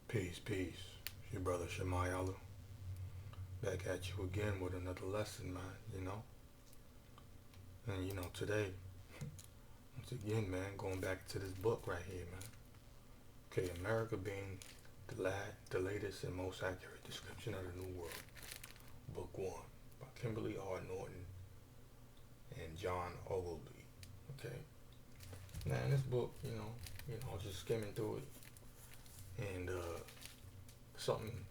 Peace, peace. It's your brother Shemayala. Back at you again with another lesson, man, And today, once again, man, going back to this book right here, man. Okay, America being the latest and most accurate description of the New World. Book 1 by Kimberly R. Norton and John Ogilvy. Okay. Now in this book, I was just skimming through it and something,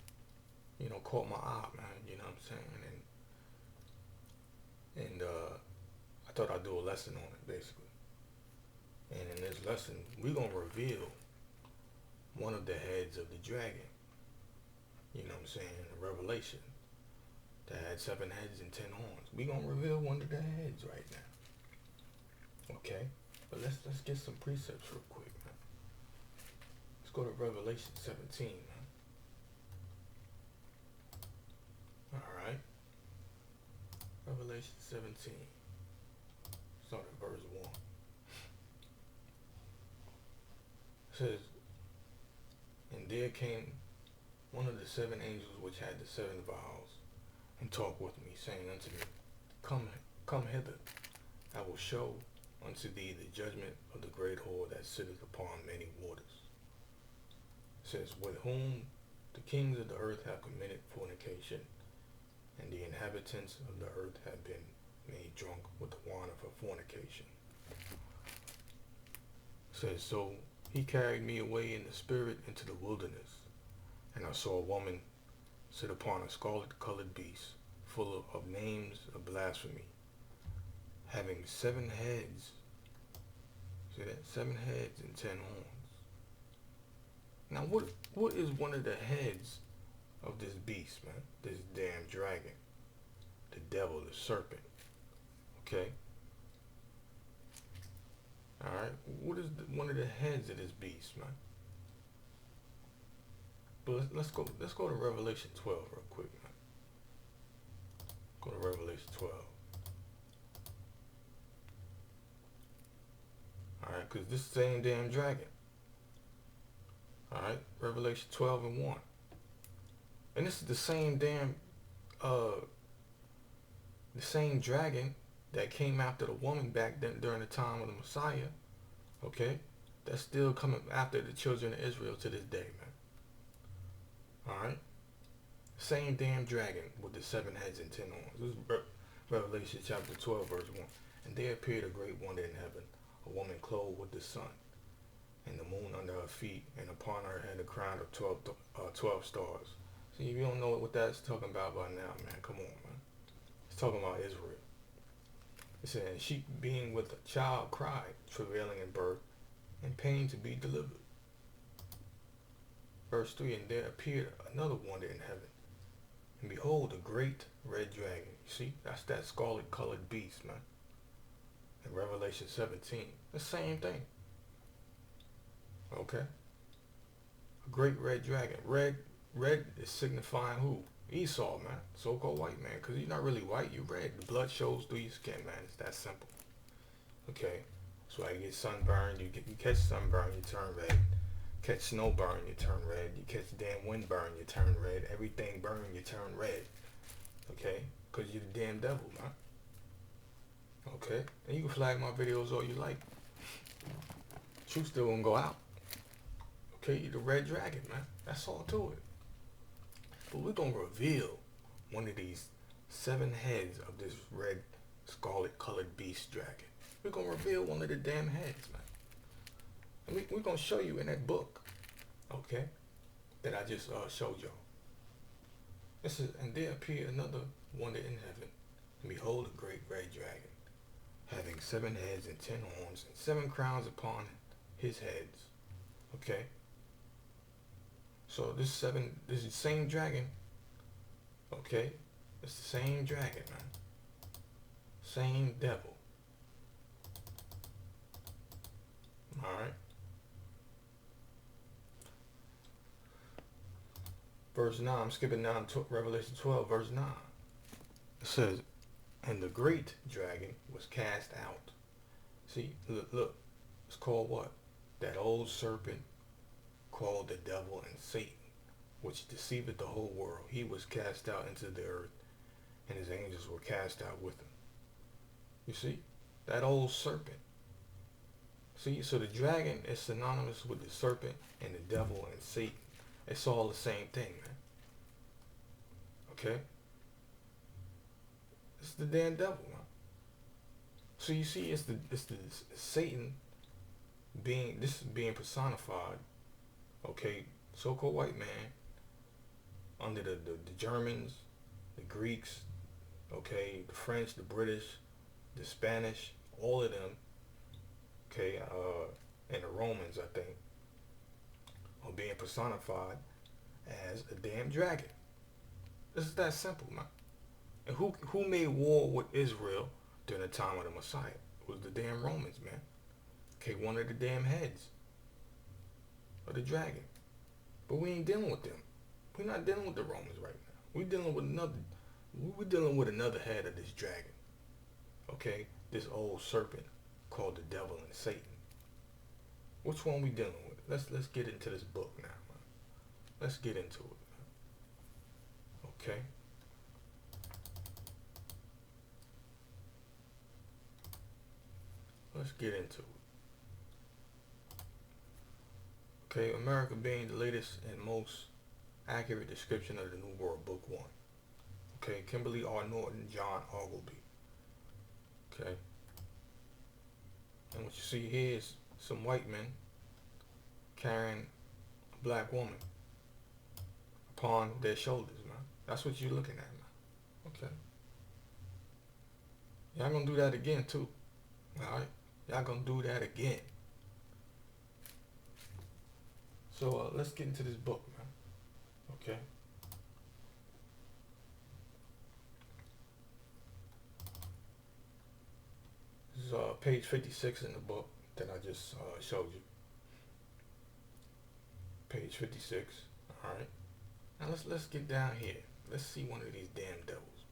caught my eye, man, you know what I'm saying? And I thought I'd do a lesson on it, basically. And in this lesson, we're going to reveal one of the heads of the dragon, you know what I'm saying, the Revelation, that had 7 heads and 10 horns. We're going to reveal one of the heads right now. Okay? But let's get some precepts real quick, man. Let's go to Revelation 17, man. Alright. Revelation 17. Start at verse 1. It says, "And there came one of the 7 angels which had the 7 vials, and talked with me, saying unto me, Come hither, I will show unto thee the judgment of the great whore that sitteth upon many waters. It says, with whom the kings of the earth have committed fornication, and the inhabitants of the earth have been made drunk with the wine of her fornication. It says, so he carried me away in the spirit into the wilderness, and I saw a woman sit upon a scarlet-colored beast, full of names of blasphemy, having 7 heads." See that? 7 heads and 10 horns. Now, what is one of the heads of this beast, man? This damn dragon, the devil, the serpent. Okay. All right. What is one of the heads of this beast, man? But let's go to Revelation 12 real quick, man. Go to Revelation 12. Alright, because this is the same damn dragon. Alright, Revelation 12 and 1. And this is the same damn, the same dragon that came after the woman back then during the time of the Messiah. Okay? That's still coming after the children of Israel to this day, man. Alright? Same damn dragon with the 7 heads and 10 horns. This is Revelation chapter 12, verse 1. "And there appeared a great wonder in heaven, a woman clothed with the sun, and the moon under her feet, and upon her head a crown of 12 stars." See, if you don't know what that's talking about by now, man, come on, man. It's talking about Israel. It said, "And she being with a child cried, travailing in birth, and pain to be delivered." Verse 3, "And there appeared another wonder in heaven, and behold, a great red dragon." You see, that's that scarlet-colored beast, man. In Revelation 17, the same thing. Okay? A great red dragon. Red is signifying who? Esau, man. So-called white man. Because you're not really white, you're red. The blood shows through your skin, man. It's that simple. Okay? That's why you get sunburn. You catch sunburn, you turn red. Catch snow burn, you turn red. You catch damn wind burn, you turn red. Everything burn, you turn red. Okay? Because you're the damn devil, man. Okay? And you can flag my videos all you like. Truth still gonna go out. Okay? You're the red dragon, man. That's all to it. But we're gonna reveal one of these 7 heads of this red scarlet-colored beast dragon. We're gonna reveal one of the damn heads, man. And we're gonna show you in that book, okay, that I just showed y'all. This is, "And there appeared another wonder in heaven, and behold, a great red dragon, having 7 heads and 10 horns, and 7 crowns upon his heads." Okay? So this is the same dragon. Okay? It's the same dragon, man. Same devil. Alright? Verse 9, I'm skipping down to Revelation 12, verse 9. It says, "And the great dragon was cast out." See, look. It's called what? That old serpent called the devil and Satan. which deceiveth the whole world. He was cast out into the earth, and his angels were cast out with him. You see? That old serpent. See, so the dragon is synonymous with the serpent and the devil and Satan. It's all the same thing, man. Okay? It's the damn devil, man. So you see, it's the Satan being personified. Okay, so-called white man under the Germans, the Greeks, okay, the French, the British, the Spanish, all of them, okay, and the Romans, I think, are being personified as a damn dragon. This is that simple, man. And who made war with Israel during the time of the Messiah? It was the damn Romans, man. Okay, one of the damn heads of the dragon. But we ain't dealing with them. We're not dealing with the Romans right now. We're dealing with another head of this dragon. Okay, this old serpent called the devil and Satan. Which one we dealing with? Let's get into this book now, man. Let's get into it, man. Okay. Let's get into it. Okay, America being the latest and most accurate description of the New World, Book 1. Okay, Kimberly R. Norton, John Ogilvy. Okay. And what you see here is some white men carrying a black woman upon their shoulders, man. That's what you're looking at, man. Okay. Y'all gonna do that again, too. Alright? Y'all gonna do that again. So let's get into this book, man. Okay. This is page 56 in the book that I just showed you. Page 56. All right. Now let's get down here. Let's see one of these damn devils.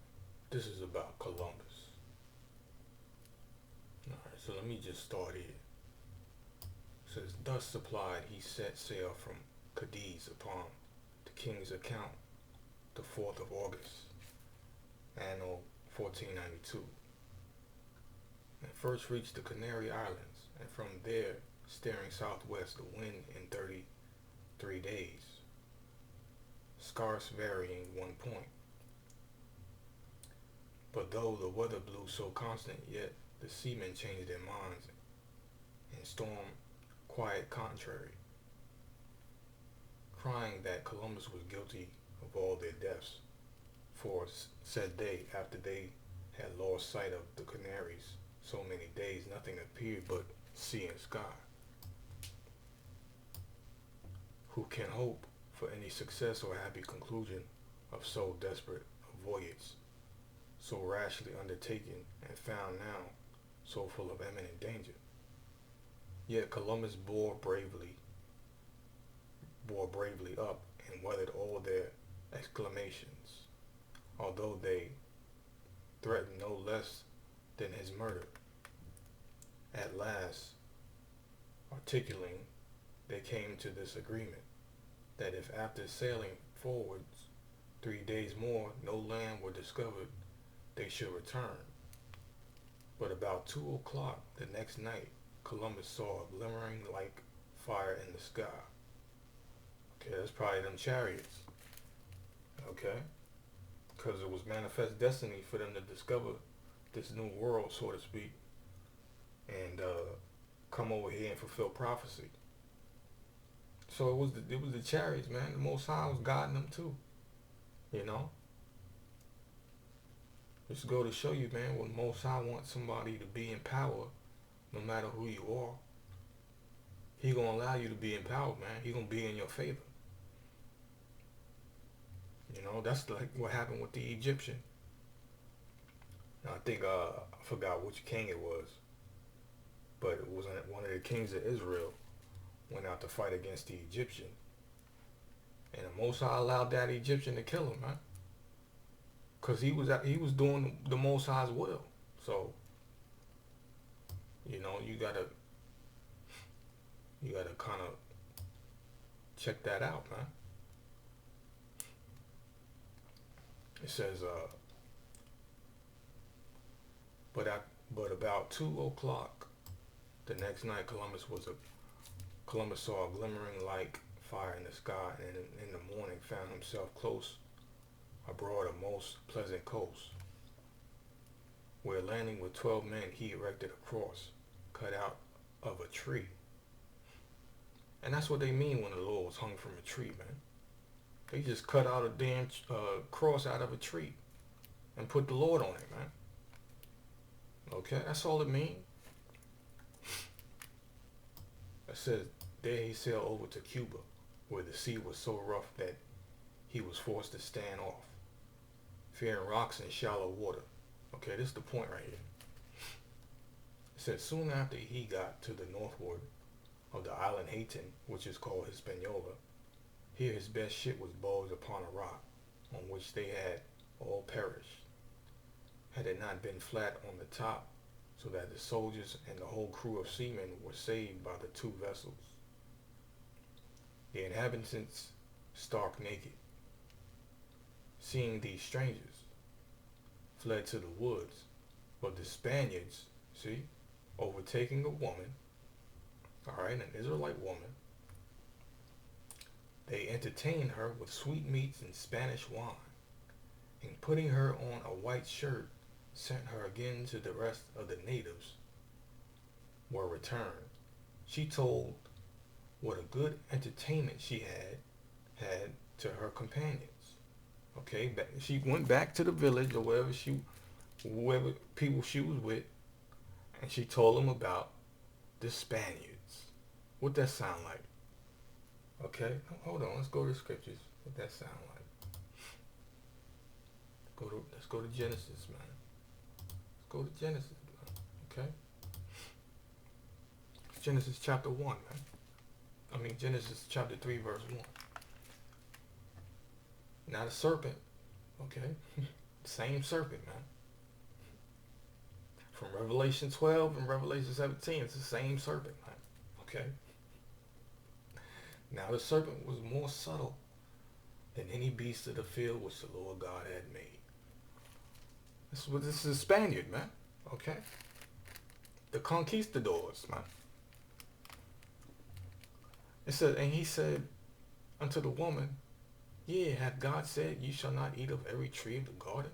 This is about Columbus. All right. So let me just start here. It says, thus supplied, he set sail from Cadiz upon the king's account the 4th of August, anno 1492, and first reached the Canary Islands, and from there, steering southwest, the wind in 33 days, scarce varying 1 point. But though the weather blew so constant, yet the seamen changed their minds, and storm quiet contrary, crying that Columbus was guilty of all their deaths. For, said they, after they had lost sight of the Canaries so many days, nothing appeared but sea and sky. Who can hope for any success or happy conclusion of so desperate a voyage, so rashly undertaken, and found now so full of imminent danger? Yet Columbus bore bravely up and weathered all their exclamations, although they threatened no less than his murder. At last, articulating, they came to this agreement, that if after sailing forwards 3 days more no land were discovered, they should return. But about 2 o'clock the next night, Columbus saw a glimmering like fire in the sky. Okay, that's probably them chariots. Okay? Because it was manifest destiny for them to discover this new world, so to speak, and come over here and fulfill prophecy. So it was the chariots, man. The Most High was guiding them too. You know? Just go to show you, man, when Most High wants somebody to be in power, no matter who you are, he gonna allow you to be in power, man. He gonna be in your favor. You know, that's like what happened with the Egyptian. I think I forgot which king it was, but it was one of the kings of Israel went out to fight against the Egyptian, and the Most High allowed that Egyptian to kill him, man, because he was doing the Most High's will. So, you know, you gotta kind of check that out, man. It says, but I, but about 2 o'clock the next night, Columbus saw a glimmering like fire in the sky, and in the morning found himself close aboard a most pleasant coast, where landing with 12 men, he erected a cross cut out of a tree. And that's what they mean when the Lord was hung from a tree, man. They just cut out a damn cross out of a tree and put the Lord on it, man. Okay, that's all it means. It says, there he sailed over to Cuba, where the sea was so rough that he was forced to stand off, fearing rocks and shallow water. Okay, this is the point right here. It says, soon after he got to the northward of the island Hayti, which is called Hispaniola, here his best ship was bulged upon a rock, on which they had all perished, had it not been flat on the top, so that the soldiers and the whole crew of seamen were saved by the two vessels. The inhabitants, stark naked, seeing these strangers, fled to the woods, but the Spaniards, see, overtaking a woman, all right, an Israelite woman, they entertained her with sweetmeats and Spanish wine, and putting her on a white shirt, sent her again to the rest of the natives were returned. She told what a good entertainment she had to her companions. Okay, she went back to the village or whoever people she was with, and she told them about the Spaniards. What that sound like? Okay, hold on. Let's go to the scriptures. What that sound like? Let's go to Genesis, man. Let's go to Genesis, man. Okay. Genesis chapter 1, man. Genesis chapter 3, verse 1. Now the serpent, okay, same serpent, man. From Revelation 12 and Revelation 17, it's the same serpent, man. Okay. Now the serpent was more subtle than any beast of the field which the Lord God had made. This is a Spaniard, man. Okay. The conquistadors, man. It said, and he said unto the woman, yea, hath God said, you shall not eat of every tree of the garden?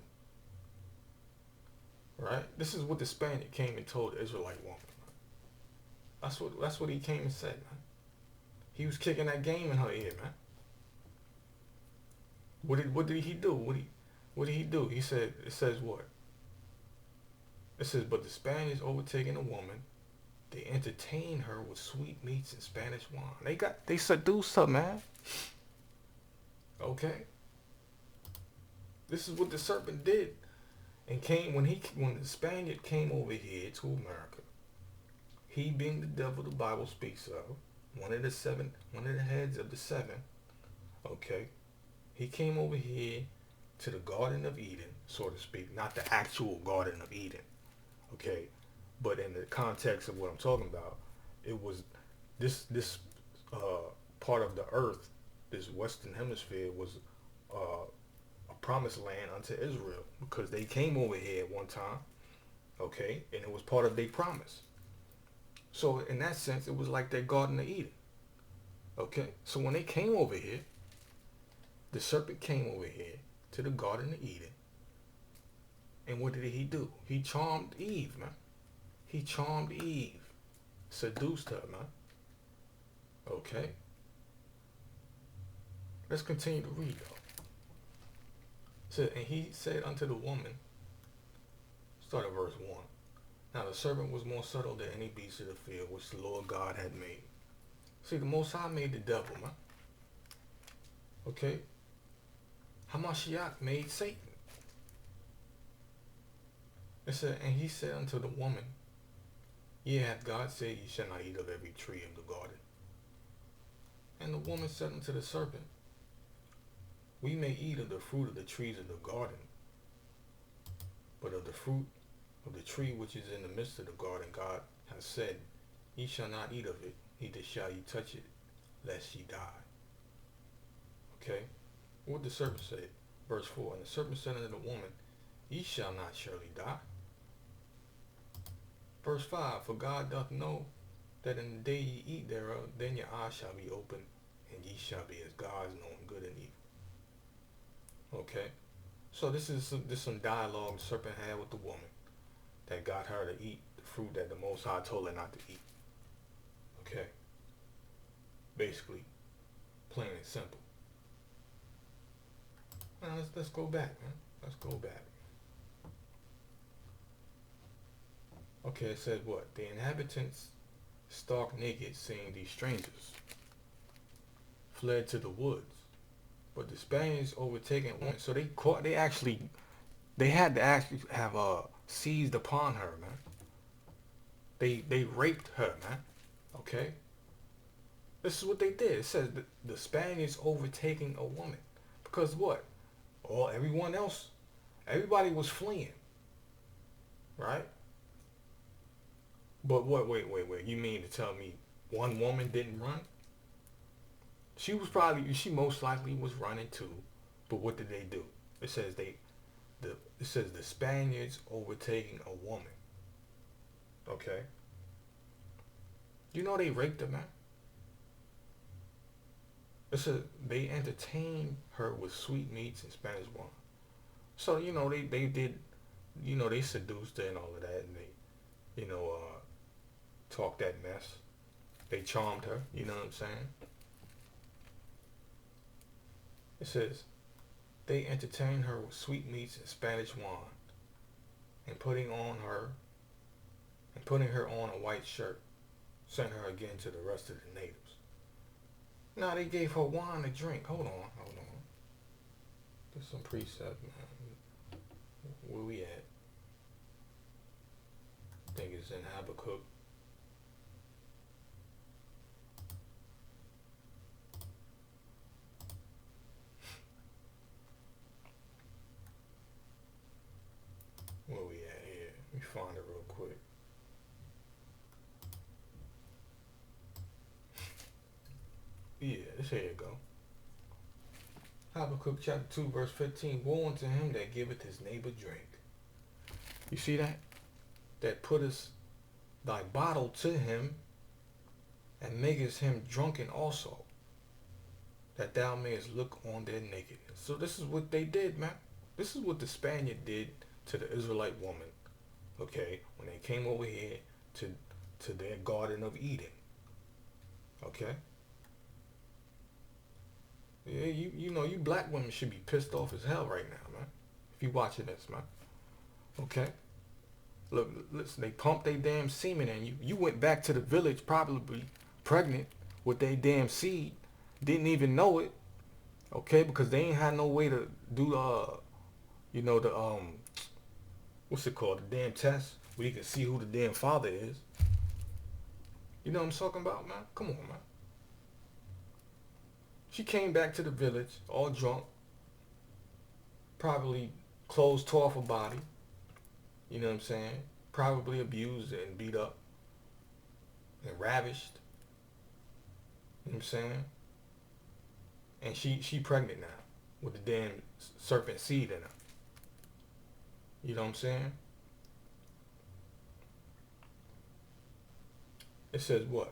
Right? This is what the Spaniard came and told the Israelite woman. Man. That's what he came and said, man. He was kicking that game in her ear, man. What did he do? What did he do? He said, it says what? It says, but the Spaniards overtaking a woman, they entertained her with sweet meats and Spanish wine. They seduced her, man. Okay. This is what the serpent did. And when the Spaniard came over here to America, he being the devil the Bible speaks of, one of the heads of the seven, okay, he came over here to the Garden of Eden, so to speak, not the actual Garden of Eden, okay, but in the context of what I'm talking about, it was this part of the earth, this Western Hemisphere was a promised land unto Israel, because they came over here at one time, okay, and it was part of their promise. So in that sense, it was like their Garden of Eden. Okay, so when they came over here, the serpent came over here to the Garden of Eden. And what did he do? He charmed Eve, man. He charmed Eve. Seduced her, man. Okay. Let's continue to read, though. So, and he said unto the woman, start at verse 1. Now the serpent was more subtle than any beast of the field which the Lord God had made. See, the Most High made the devil, man. Okay? Hamashiach made Satan. It said, and he said unto the woman, yea, hath God said, ye shall not eat of every tree of the garden? And the woman said unto the serpent, we may eat of the fruit of the trees of the garden, but of the fruit of the tree which is in the midst of the garden, God hath said, ye shall not eat of it, neither shall ye touch it, lest ye die. Okay? What did the serpent say? Verse 4, and the serpent said unto the woman, Ye shall not surely die. Verse 5, for God doth know that in the day ye eat thereof, then your eyes shall be opened, and ye shall be as gods, knowing good and evil. Okay? So this is some dialogue the serpent had with the woman that got her to eat the fruit that the Most High told her not to eat. Okay? Basically, plain and simple. Now let's go back, man. Let's go back. Okay, it says what? The inhabitants stark naked, seeing these strangers, fled to the woods. But the Spaniards overtaken one, so they caught. They had to actually have seized upon her, man. They raped her, man. Okay. This is what they did. It says the Spaniards overtaking a woman, because what? Everyone else, everybody was fleeing, right? But what? Wait. You mean to tell me one woman didn't run? She most likely was running too. But what did they do? It says the Spaniards overtaking a woman. Okay. You know they raped her, man. It says they entertained her with sweetmeats and Spanish wine. So they did, they seduced her and all of that, and they, talked that mess. They charmed her. You know what I'm saying? It says they entertained her with sweetmeats and Spanish wine, and putting her on a white shirt, sent her again to the rest of the natives. Now they gave her wine to drink. Hold on. There's some precept, man. Where we at? I think it's in Habakkuk. Where we at here? Let me find it real quick. Yeah, here you go. Habakkuk chapter 2 verse 15. Woe unto him that giveth his neighbor drink. You see that? That puttest thy bottle to him, and makest him drunken also, that thou mayest look on their nakedness. So this is what they did, man. This is what the Spaniard did to the Israelite woman, okay, when they came over here to their Garden of Eden. Okay? Yeah, you black women should be pissed off as hell right now, man. If you watching this, man. Okay? Look, listen, they pumped their damn semen in you. You went back to the village probably pregnant with their damn seed. Didn't even know it. Okay? Because they ain't had no way to do what's it called? The damn test where you can see who the damn father is. You know what I'm talking about, man? Come on, man. She came back to the village all drunk, probably clothes tore off her body. You know what I'm saying? Probably abused and beat up and ravished. You know what I'm saying? And she pregnant now with the damn serpent seed in her. You know what I'm saying? It says what?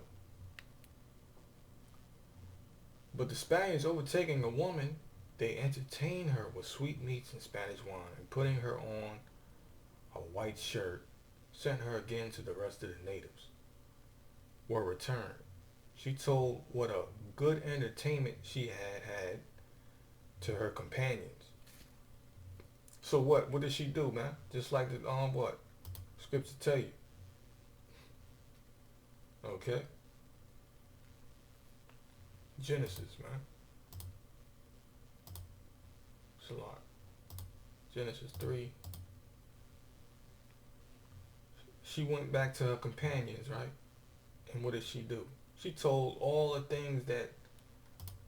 But the Spaniards overtaking a woman, they entertained her with sweetmeats and Spanish wine, and putting her on a white shirt, sent her again to the rest of the natives. Were returned. She told what a good entertainment she had to her companions. So what did she do, man? Just like the what? Scripture tell you. Okay? Genesis, man. It's a lot. Genesis 3. She went back to her companions, right? And what did she do? She told all the things that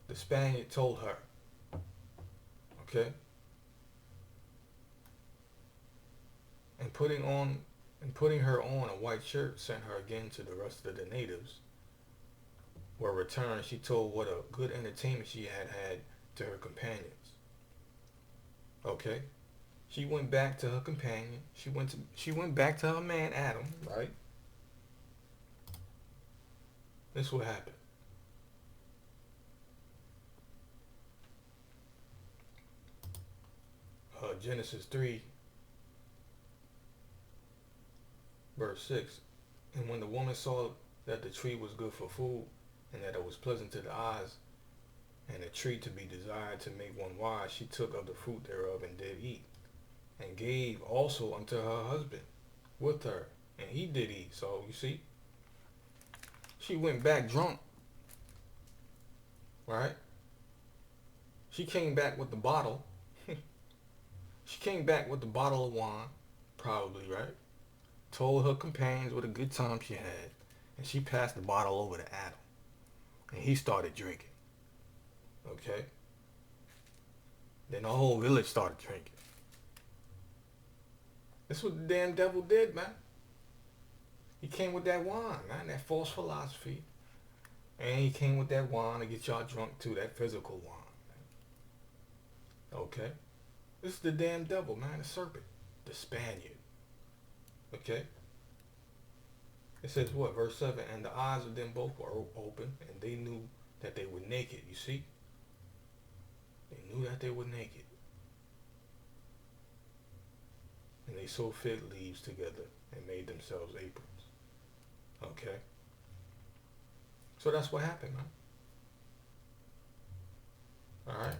the Spaniard told her. Okay? And putting her on a white shirt, sent her again to the rest of the natives. Were returned, she told what a good entertainment she had to her companions. Okay. She went back to her companion. She went back to her man Adam, right? This what happened. Genesis 3, verse 6. And when the woman saw that the tree was good for food, and that it was pleasant to the eyes, and a tree to be desired to make one wise, she took of the fruit thereof and did eat, and gave also unto her husband with her, and he did eat. So you see, she went back drunk, right? She came back with the bottle. She came back with the bottle of wine, probably, right? Told her companions what a good time she had, and she passed the bottle over to Adam, and he started drinking. Okay? Then the whole village started drinking. That's what the damn devil did, man. He came with that wine, man, that false philosophy. And he came with that wine to get y'all drunk too, that physical wine. Man. Okay? This is the damn devil, man, the serpent, the Spaniard. Okay? It says what? Verse 7, and the eyes of them both were open, and they knew that they were naked. You see? They knew that they were naked. And they sewed fig leaves together and made themselves aprons. Okay? So that's what happened, man. Alright?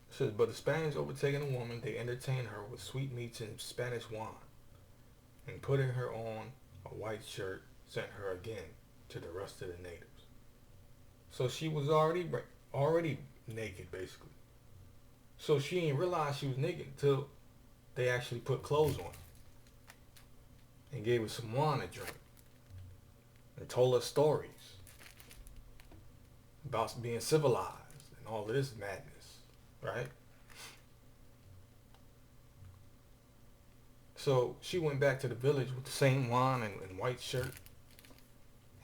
It says, but the Spaniards overtaking the woman, they entertained her with sweetmeats and Spanish wine, and putting her on a white shirt, sent her again to the rest of the natives. So she was already naked, basically. So she didn't realize she was naked until they actually put clothes on her and gave her some wine to drink and told her stories about being civilized and all of this madness, right? So she went back to the village with the same wine and white shirt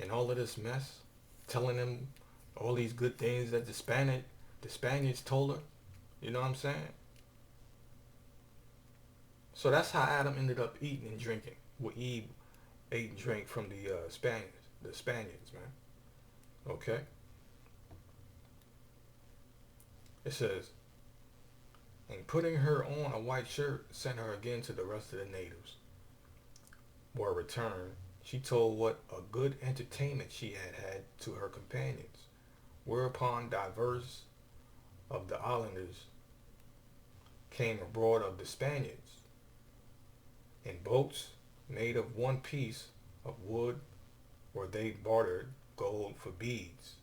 and all of this mess, telling them all these good things that the Spaniards told her. You know what I'm saying? So that's how Adam ended up eating and drinking. What Eve ate and drank from the Spaniards, man. Okay? It says, and putting her on a white shirt, sent her again to the rest of the natives. For a return, she told what a good entertainment she had had to her companions, whereupon divers of the islanders came abroad of the Spaniards, in boats made of one piece of wood, where they bartered gold for beads,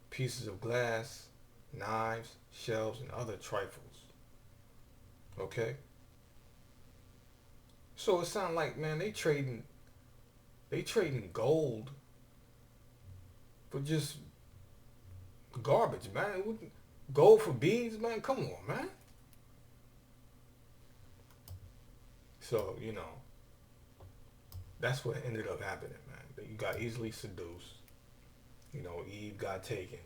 pieces of glass, knives, shells, and other trifles. Okay? So it sounds like, man, they trading gold for just garbage, man. Gold for beads, man. Come on, man. So, you know, that's what ended up happening, man. You got easily seduced. You know, Eve got taken.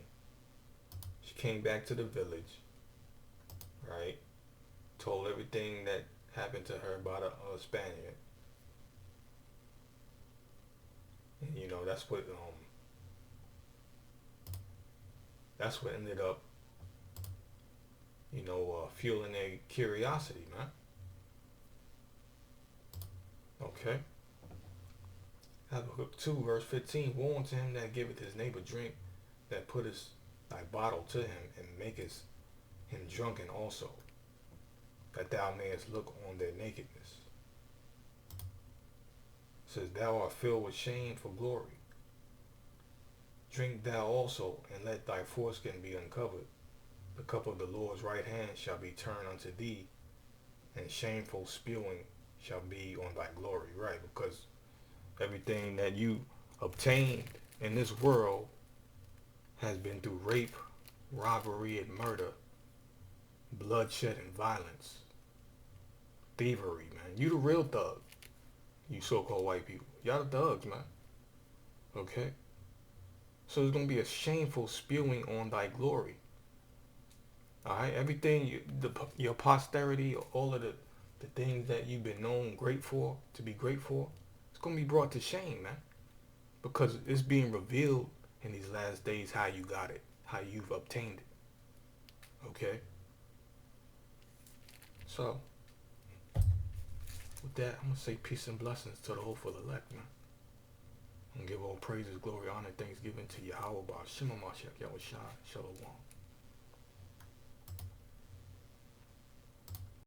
She came back to the village, right? Told everything that happened to her by the Spaniard. And, you know, that's what ended up, you know, fueling their curiosity, man. Okay. Habakkuk 2, verse 15, woe unto him that giveth his neighbor drink, that putteth thy bottle to him, and makest him drunken also, that thou mayest look on their nakedness. It says, thou art filled with shame for glory. Drink thou also, and let thy foreskin be uncovered. The cup of the Lord's right hand shall be turned unto thee, and shameful spewing shall be on thy glory. Right, because everything that you obtained in this world has been through rape, robbery, and murder, bloodshed and violence, thievery, man. You the real thug, you so-called white people. Y'all the thugs, man. Okay? So there's going to be a shameful spewing on thy glory. All right, everything your posterity, all of the things that you've been known great for, to be great for, it's going to be brought to shame, man, because it's being revealed in these last days how you got it, how you've obtained it. Okay. So with that, I'm gonna say peace and blessings to the hopeful elect, man. And give all praises, glory, honor, thanksgiving to Yahweh, Shema Mashiach, Yahweh Shai, Shalom.